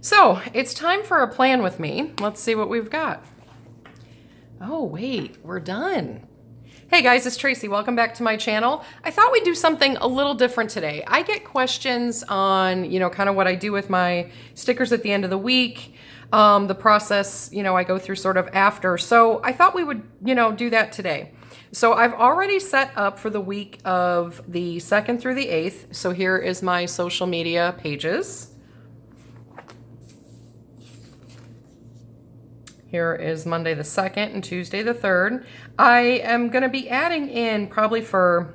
So it's time for a plan with me. Let's see what we've got. Oh, wait, we're done. Hey guys, it's Tracy. Welcome back to my channel. I thought we'd do something a little different today. I get questions on, kind of what I do with my stickers at the end of the week, the process, I go through sort of after. So I thought we would, do that today. So I've already set up for the week of the 2nd through the 8th. So here is my social media pages. Here is Monday the 2nd and Tuesday the 3rd. I am going to be adding in probably for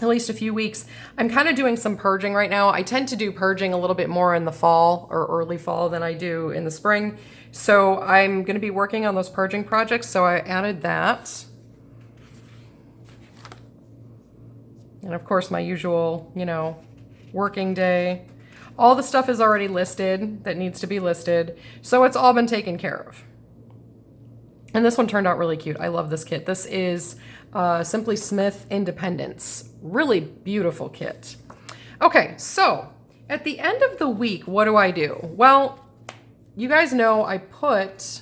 at least a few weeks. I'm kind of doing some purging right now. I tend to do purging a little bit more in the fall or early fall than I do in the spring. So I'm going to be working on those purging projects. So I added that. And of course my usual, working day. All the stuff is already listed that needs to be listed. So it's all been taken care of. And this one turned out really cute. I love this kit. This is Simply Smith Independence. Really beautiful kit. Okay, so at the end of the week, what do I do? Well, you guys know I put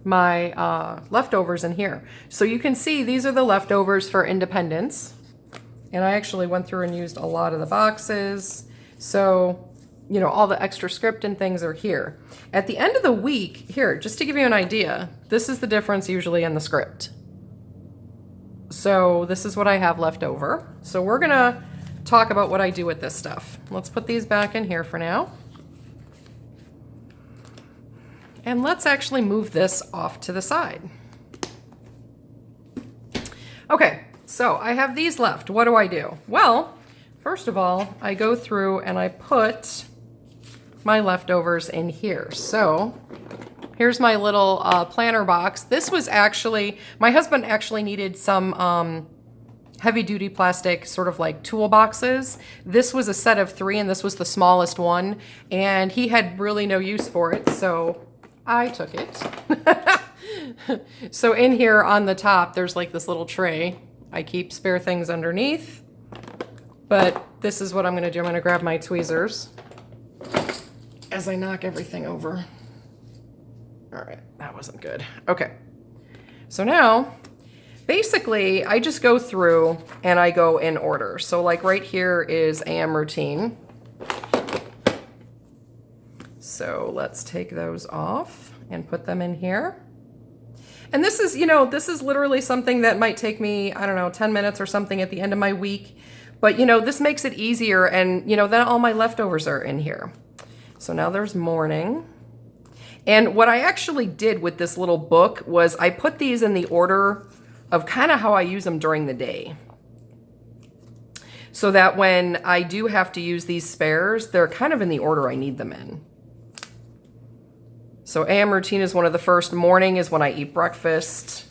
my leftovers in here. So you can see these are the leftovers for Independence. And I actually went through and used a lot of the boxes. So all the extra script and things are here. At the end of the week, here, just to give you an idea, this is the difference usually in the script. So this is what I have left over. So we're gonna talk about what I do with this stuff. Let's put these back in here for now. And let's actually move this off to the side. Okay, so I have these left. What do I do? Well, first of all, I go through and I put my leftovers in here. So here's my little planner box. This was actually, my husband actually needed some heavy duty plastic sort of like toolboxes. This was a set of 3 and this was the smallest one. And he had really no use for it, so I took it. So in here on the top, there's like this little tray. I keep spare things underneath, but this is what I'm gonna do. I'm gonna grab my tweezers as I knock everything over. All right, that wasn't good. Okay, so now, basically, I just go through and I go in order. So like right here is AM routine. So let's take those off and put them in here. And this is, this is literally something that might take me, I don't know, 10 minutes or something at the end of my week. But, this makes it easier and, then all my leftovers are in here. So now there's morning. And what I actually did with this little book was I put these in the order of kind of how I use them during the day. So that when I do have to use these spares, they're kind of in the order I need them in. So AM routine is one of the first. Morning is when I eat breakfast.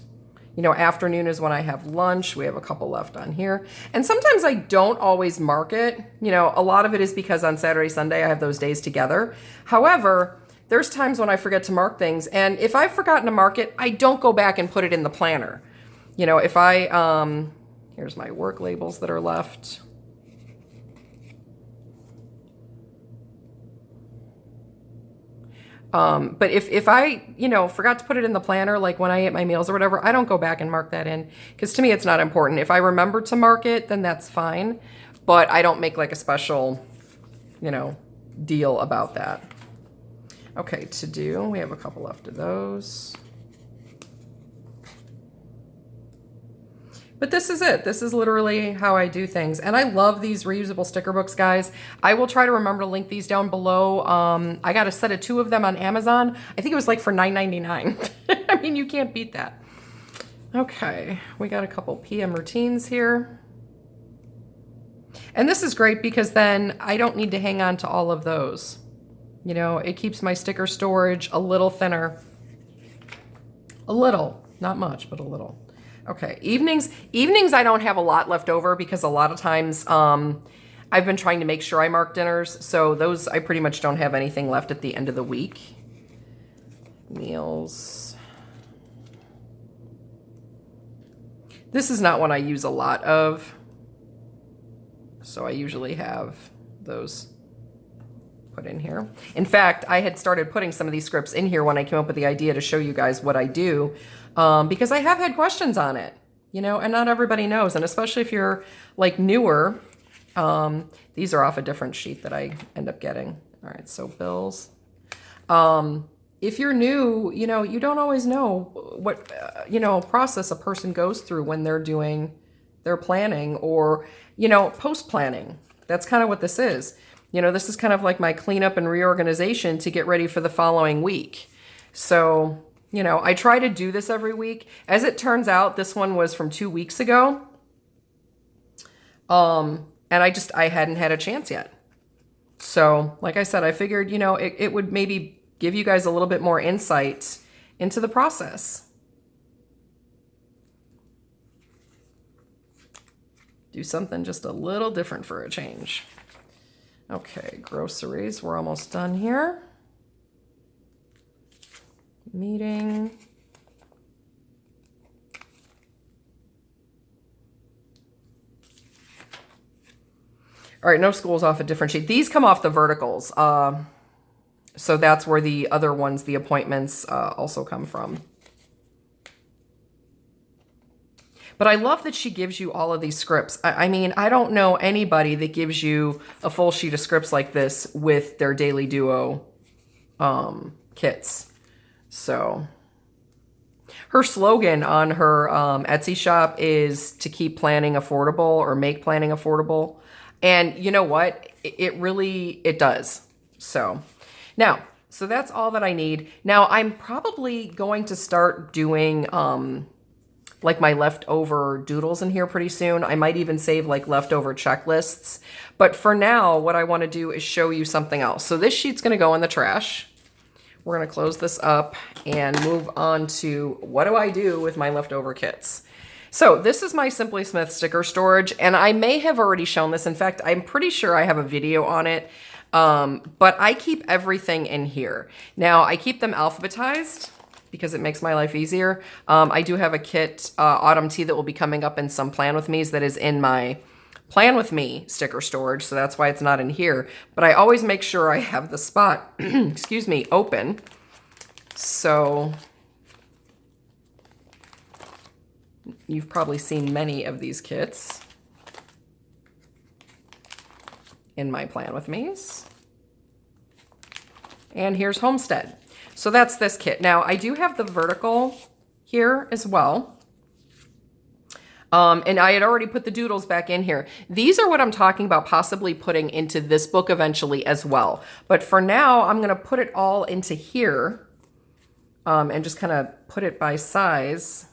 Afternoon is when I have lunch. We have a couple left on here. And sometimes I don't always mark it. A lot of it is because on Saturday, Sunday, I have those days together. However, there's times when I forget to mark things. And if I've forgotten to mark it, I don't go back and put it in the planner. If I, here's my work labels that are left. But if I, forgot to put it in the planner, like when I eat my meals or whatever, I don't go back and mark that in because to me, it's not important. If I remember to mark it, then that's fine. But I don't make like a special, deal about that. Okay, to do, we have a couple left of those. But this is it. This is literally how I do things. And I love these reusable sticker books, guys. I will try to remember to link these down below. I got a set of 2 of them on Amazon. I think it was like for $9.99. I mean, you can't beat that. Okay, we got a couple PM routines here. And this is great because then I don't need to hang on to all of those. It keeps my sticker storage a little thinner. A little, not much, but a little. Okay, evenings I don't have a lot left over because a lot of times I've been trying to make sure I mark dinners, so those I pretty much don't have anything left at the end of the week. Meals. This is not one I use a lot of, so I usually have those put in here. In fact, I had started putting some of these scripts in here when I came up with the idea to show you guys what I do, because I have had questions on it, you know, and not everybody knows. And especially if you're like newer, these are off a different sheet that I end up getting. All right, so bills. If you're new, you know, you don't always know what, you know, process a person goes through when they're doing their planning or, you know, post-planning. That's kind of what this is. You know, this is kind of like my cleanup and reorganization to get ready for the following week. So, you know, I try to do this every week. As it turns out, this one was from 2 weeks ago. And I hadn't had a chance yet. So, like I said, I figured, you know, it would maybe give you guys a little bit more insight into the process. Do something just a little different for a change. Okay, groceries, we're almost done here. Meeting. All right, no school's off a different sheet. These come off the verticals. So that's where the other ones, the appointments, also come from. But I love that she gives you all of these scripts. I mean, I don't know anybody that gives you a full sheet of scripts like this with their Daily Duo kits. So her slogan on her Etsy shop is to keep planning affordable or make planning affordable. And you know what? It does. So now, so that's all that I need. Now I'm probably going to start doing like my leftover doodles in here pretty soon. I might even save like leftover checklists. But for now, what I want to do is show you something else. So this sheet's going to go in the trash. We're going to close this up and move on to what do I do with my leftover kits. So this is my Simply Smith sticker storage, and I may have already shown this. In fact, I'm pretty sure I have a video on it, but I keep everything in here. Now, I keep them alphabetized because it makes my life easier. I do have a kit, Autumn Tea, that will be coming up in some Plan With Me's that is in my Plan With Me sticker storage, so that's why it's not in here. But I always make sure I have the spot, excuse me, open. So you've probably seen many of these kits in my Plan With Me's. And here's Homestead. So that's this kit. Now, I do have the vertical here as well. And I had already put the doodles back in here. These are what I'm talking about possibly putting into this book eventually as well. But for now, I'm going to put it all into here and just kind of put it by size.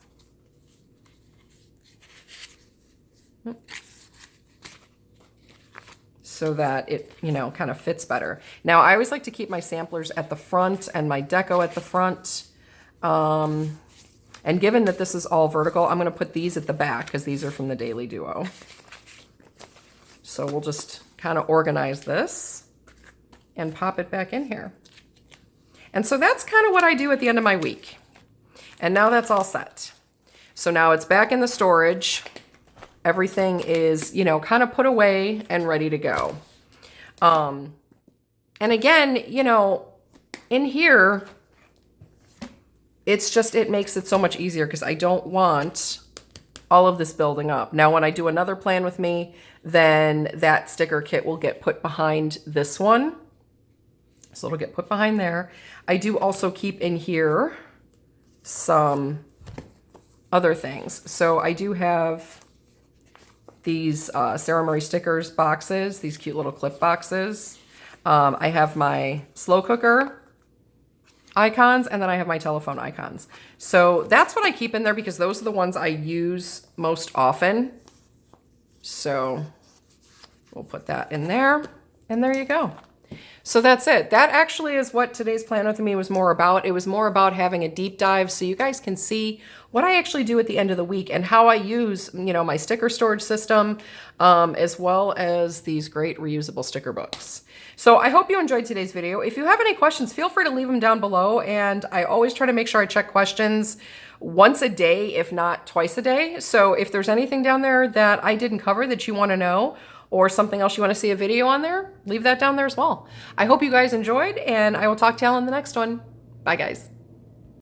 So that it, you know, kind of fits better. Now, I always like to keep my samplers at the front and my deco at the front. And given that this is all vertical, I'm going to put these at the back because these are from the Daily Duo. So we'll just kind of organize this and pop it back in here. And so that's kind of what I do at the end of my week. And now that's all set. So now it's back in the storage. Everything is, you know, kind of put away and ready to go. And again, you know, in here, it's just, it makes it so much easier because I don't want all of this building up. Now, when I do another Plan With Me, then that sticker kit will get put behind this one. So it'll get put behind there. I do also keep in here some other things. So I do have these Sarah Marie stickers boxes, these cute little clip boxes. I have my slow cooker icons, and then I have my telephone icons. So that's what I keep in there because those are the ones I use most often. So we'll put that in there, and there you go. So that's it. That actually is what today's Plan With Me was more about. It was more about having a deep dive so you guys can see what I actually do at the end of the week and how I use, you know, my sticker storage system, as well as these great reusable sticker books. So I hope you enjoyed today's video. If you have any questions, feel free to leave them down below. And I always try to make sure I check questions once a day, if not twice a day. So if there's anything down there that I didn't cover that you want to know, or something else you want to see a video on there, leave that down there as well. I hope you guys enjoyed, and I will talk to y'all in the next one. Bye, guys.